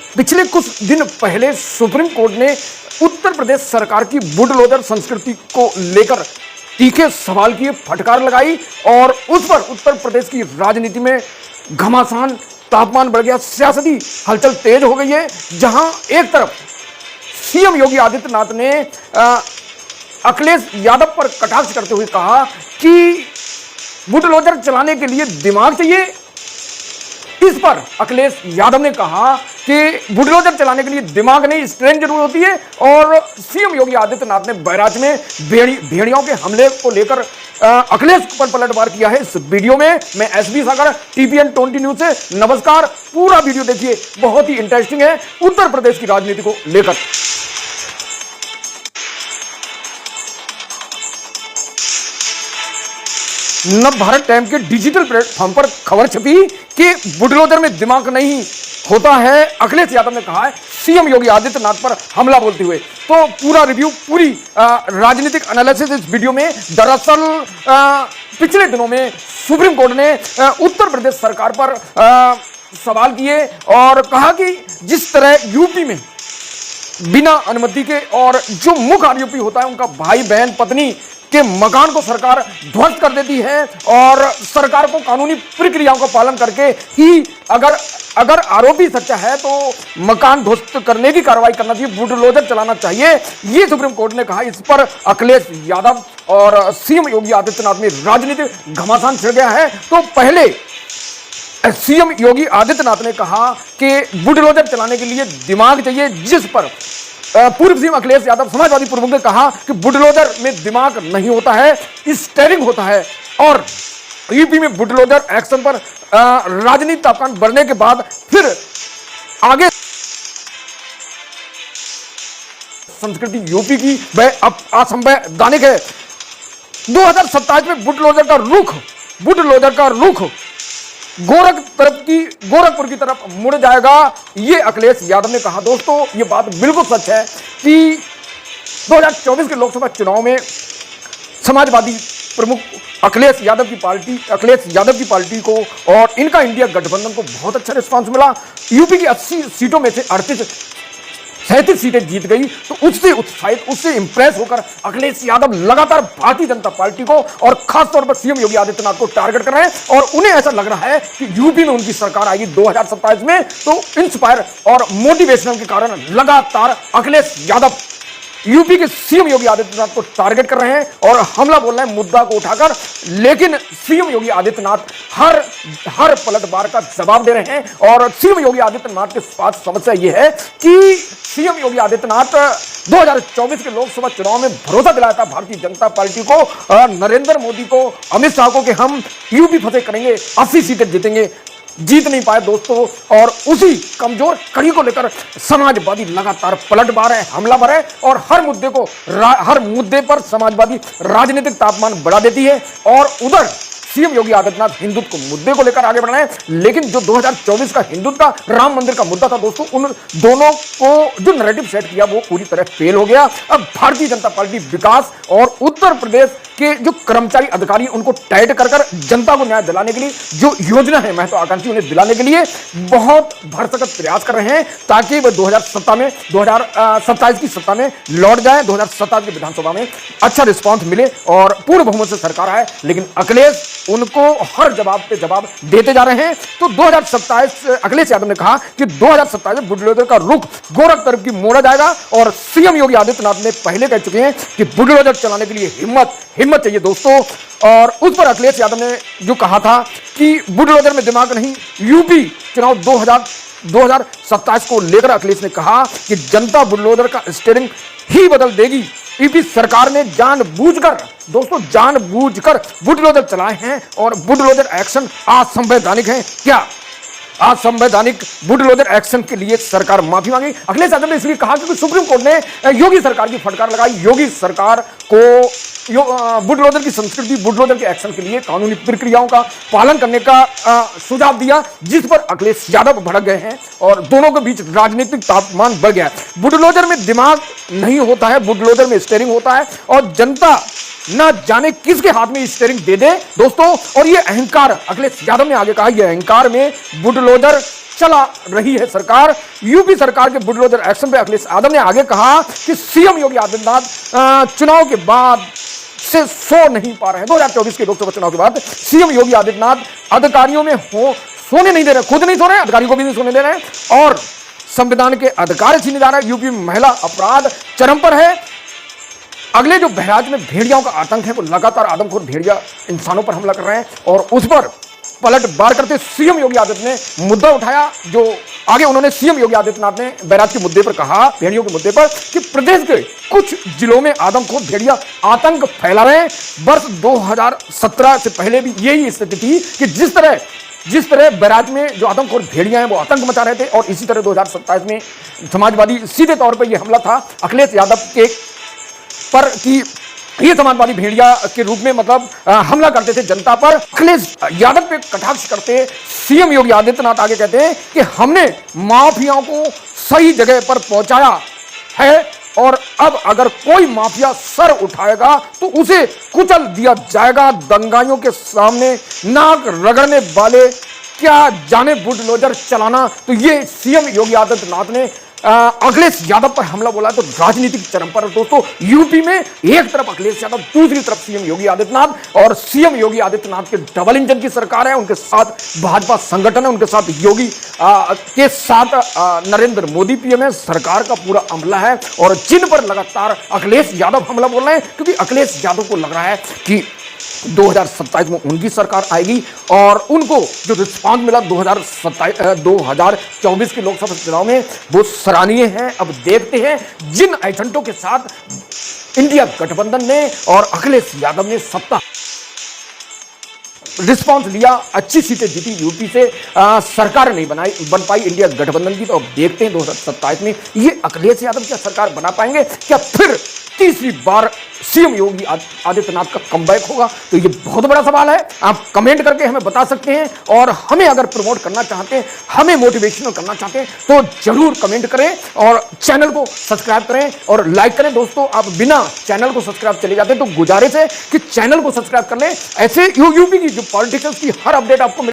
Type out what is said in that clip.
पिछले कुछ दिन पहले सुप्रीम कोर्ट ने उत्तर प्रदेश सरकार की बुलडोजर संस्कृति को लेकर तीखे सवाल किए, फटकार लगाई और उस पर उत्तर प्रदेश की राजनीति में घमासान, तापमान बढ़ गया, सियासती हलचल तेज हो गई है। जहां एक तरफ सीएम योगी आदित्यनाथ ने अखिलेश यादव पर कटाक्ष करते हुए कहा कि बुलडोजर चलाने के लिए दिमाग चाहिए। इस पर अखिलेश यादव ने कहा कि बुलडोजर चलाने के लिए दिमाग नहीं, स्ट्रेंथ जरूर होती है। और सीएम योगी आदित्यनाथ ने बैराज में भेड़ियों के हमले को लेकर अखिलेश पर पलटवार किया है। इस वीडियो में मैं एसबी सागर टीपीएन 20 न्यूज से नमस्कार। पूरा वीडियो देखिए, बहुत ही इंटरेस्टिंग है उत्तर प्रदेश की राजनीति को लेकर। नव भारत टाइम के डिजिटल प्लेटफॉर्म पर खबर छपी कि बुलडोजर में दिमाग नहीं होता है, अखिलेश यादव ने कहा है सीएम योगी आदित्यनाथ पर हमला बोलते हुए। तो पूरा रिव्यू, पूरी राजनीतिक एनालिसिस इस वीडियो में। दरअसल पिछले दिनों में सुप्रीम कोर्ट ने उत्तर प्रदेश सरकार पर सवाल किए और कहा कि जिस तरह यूपी में बिना अनुमति के और जो मुख्य आरोपी होता है उनका भाई बहन पत्नी के मकान को सरकार ध्वस्त कर देती है और सरकार को कानूनी प्रक्रियाओं का पालन करके ही अगर आरोपी सच्चा है तो मकान ध्वस्त करने की कार्रवाई करना चाहिए, बुलडोजर चलाना चाहिए, ये सुप्रीम कोर्ट ने कहा। इस पर अखिलेश यादव और सीएम योगी आदित्यनाथ में राजनीतिक घमासान छिड़ गया है। तो पहले सीएम योगी आदित्यनाथ ने कहा कि बुलडोजर चलाने के लिए दिमाग चाहिए, जिस पर पूर्व सीएम अखिलेश यादव समाजवादी प्रमुख ने कहा कि बुलडोजर में दिमाग नहीं होता है, स्टीयरिंग होता है। और यूपी में बुलडोजर एक्शन पर राजनीतिक तापमान बढ़ने के बाद फिर आगे संस्कृति यूपी की वह अब असंवैधानिक है। 2027 में बुलडोजर का रुख गोरखपुर की तरफ मुड़ जाएगा, ये अखिलेश यादव ने कहा। दोस्तों, ये बात बिल्कुल सच है कि 2024 के लोकसभा चुनाव में समाजवादी प्रमुख अखिलेश यादव की पार्टी को और इनका इंडिया गठबंधन को बहुत अच्छा रिस्पांस मिला। यूपी की 80 सीटों में से 37 सीटें जीत गई। तो उससे उत्साहित, उससे इंप्रेस होकर अखिलेश यादव लगातार भारतीय जनता पार्टी को और खासतौर पर सीएम योगी आदित्यनाथ को टारगेट कर रहे हैं और उन्हें ऐसा लग रहा है कि यूपी में उनकी सरकार आएगी 2027 में। तो इंस्पायर और मोटिवेशनल के कारण लगातार अखिलेश यादव यूपी के सीएम योगी आदित्यनाथ को टारगेट कर रहे हैं और हमला बोल रहे हैं मुद्दा को उठाकर। लेकिन सीएम योगी आदित्यनाथ हर पलटवार का जवाब दे रहे हैं। और सीएम योगी आदित्यनाथ के पास समस्या यह है कि सीएम योगी आदित्यनाथ 2024 के लोकसभा चुनाव में भरोसा दिलाया था भारतीय जनता पार्टी को, नरेंद्र मोदी को, अमित शाह को कि हम यूपी फतेह करेंगे, 80 सीटें जीतेंगे। जीत नहीं पाए दोस्तों। और उसी कमजोर कड़ी को लेकर समाजवादी लगातार पलटवार है, हमलावर है और हर मुद्दे पर समाजवादी राजनीतिक तापमान बढ़ा देती है। और उधर सीएम योगी आदित्यनाथ हिंदुत्व मुद्दे को लेकर आगे बढ़ रहे हैं। लेकिन जो 2024 का हिंदुत्व का राम मंदिर का मुद्दा था दोस्तों, उन दोनों को जो नैरेटिव सेट किया वो पूरी तरह फेल हो गया। अब भारतीय जनता पार्टी विकास और उत्तर प्रदेश के जो कर्मचारी अधिकारी उनको टाइट कर जनता को न्याय दिलाने के लिए जो योजना है महत्वाकांक्षी उन्हें दिलाने के लिए बहुत भरसक प्रयास कर रहे हैं ताकि वह 2027 की सत्ता में लौट जाए, 2027 की विधानसभा में अच्छा रिस्पॉन्स मिले और पूर्ण बहुमत से सरकार आए। लेकिन अखिलेश उनको हर जवाब पे जवाब देते जा रहे हैं। तो 2027 अखिलेश यादव ने कहा कि 2027 में बुलडोजर का रुख गोरखपुर तरफ की मोड़ा जाएगा और सीएम योगी आदित्यनाथ ने पहले कह चुके हैं कि बुलडोजर चलाने के लिए हिम्मत चाहिए दोस्तों। और उस पर अखिलेश यादव ने जो कहा था कि बुलडोजर में दिमाग नहीं, यूपी चुनाव 2027 को लेकर अखिलेश ने कहा कि जनता बुलडोजर का स्टीयरिंग ही बदल देगी। यूपी सरकार ने जानबूझकर बुलडोजर चलाए हैं और बुलडोजर एक्शन असंवैधानिक है। क्या असंवैधानिक बुलडोजर एक्शन के लिए सरकार माफी मांगी? अखिलेश यादव ने इसलिए कहा क्योंकि सुप्रीम कोर्ट ने योगी सरकार की फटकार लगाई। योगी सरकार को बुलडोजर की संस्कृति, बुलडोजर के एक्शन के लिए कानूनी प्रक्रियाओं का पालन करने का सुझाव दिया, जिस पर अखिलेश यादव भड़क गए हैं और दोनों के बीच राजनीतिक तापमान बढ़ गया। बुलडोजर में दिमाग नहीं होता है, बुलडोजर में स्टीयरिंग होता है और जनता ना जाने किसके हाथ में स्टीयरिंग दे दे दोस्तों। और ये अहंकार, अखिलेश यादव ने आगे कहा, ये अहंकार में बुलडोजर चला रही है सरकार। यूपी सरकार के बुलडोजर एक्शन पे अखिलेश यादव ने आगे कहा कि सीएम योगी आदित्यनाथ चुनाव के बाद से सो नहीं पा रहे हैं। 2024 के लोकसभा चुनाव के बाद सीएम योगी आदित्यनाथ अधिकारियों में सोने नहीं दे रहे, खुद नहीं सो रहे, अधिकारियों को भी नहीं सोने दे रहे और संविधान के अधिकार छीने जा रहे हैं। यूपी में महिला अपराध चरम पर है। अगले जो बहराइच में भेड़ियाओं का आतंक है, वो लगातार आदमखोर भेड़िया इंसानों पर हमला कर रहे हैं और उस पर पलटवार करते सीएम योगी आदित्यनाथ ने मुद्दा उठाया। जो आगे उन्होंने सीएम योगी आदित्यनाथ ने बहराइच के मुद्दे पर कहा, भेड़ियों के मुद्दे पर, कि प्रदेश के कुछ जिलों में आदमखोर भेड़िया आतंक फैला रहे हैं। वर्ष 2017 से पहले भी यही स्थिति थी कि जिस तरह बहराइच में जो आदमखोर भेड़िया हैं वो आतंक मचा रहे थे और इसी तरह 2027 में समाजवादी सीधे तौर पर यह हमला था अखिलेश यादव के पर कि ये समाजवादी भेड़िया के रूप में मतलब हमला करते थे जनता पर। अखिलेश यादव पे कटाक्ष करते सीएम योगी आदित्यनाथ आगे कहते हैं कि हमने माफियाओं को सही जगह पर पहुंचाया है और अब अगर कोई माफिया सर उठाएगा तो उसे कुचल दिया जाएगा। दंगाइयों के सामने नाक रगड़ने वाले क्या जाने बुलडोजर चलाना। तो ये सीएम योगी आदित्यनाथ ने अखिलेश यादव पर हमला बोला तो राजनीतिक चरम पर दोस्तों। यूपी में एक तरफ अखिलेश यादव, दूसरी तरफ सीएम योगी आदित्यनाथ और सीएम योगी आदित्यनाथ के डबल इंजन की सरकार है। उनके साथ भाजपा संगठन है, उनके साथ योगी के साथ नरेंद्र मोदी पीएम है। सरकार का पूरा अमला है और जिन पर लगातार अखिलेश यादव हमला बोल रहे हैं क्योंकि अखिलेश यादव को लग रहा है कि 2027 में उनकी सरकार आएगी और उनको जो रिस्पांस मिला 2024 के लोकसभा चुनाव में वो सराहनीय है। अब देखते हैं जिन एजेंटों के साथ इंडिया गठबंधन ने और अखिलेश यादव ने सत्ता रिस्पांस लिया, अच्छी सीटें जीती यूपी से, सरकार नहीं बन पाई इंडिया गठबंधन की। तो अब देखते हैं 2027 में ये अखिलेश यादव क्या सरकार बना पाएंगे, क्या फिर तीसरी बार सीएम योगी आदित्यनाथ का कमबैक होगा। तो ये बहुत बड़ा सवाल है। आप कमेंट करके हमें बता सकते हैं और हमें अगर प्रमोट करना चाहते हैं, हमें मोटिवेशनल करना चाहते हैं तो जरूर कमेंट करें और चैनल को सब्सक्राइब करें और लाइक करें। दोस्तों आप बिना चैनल को सब्सक्राइब चले जाते हैं तो गुजारिश है कि चैनल को सब्सक्राइब कर लें। ऐसे यूपी की जो पॉलिटिशियंस की हर अपडेट आपको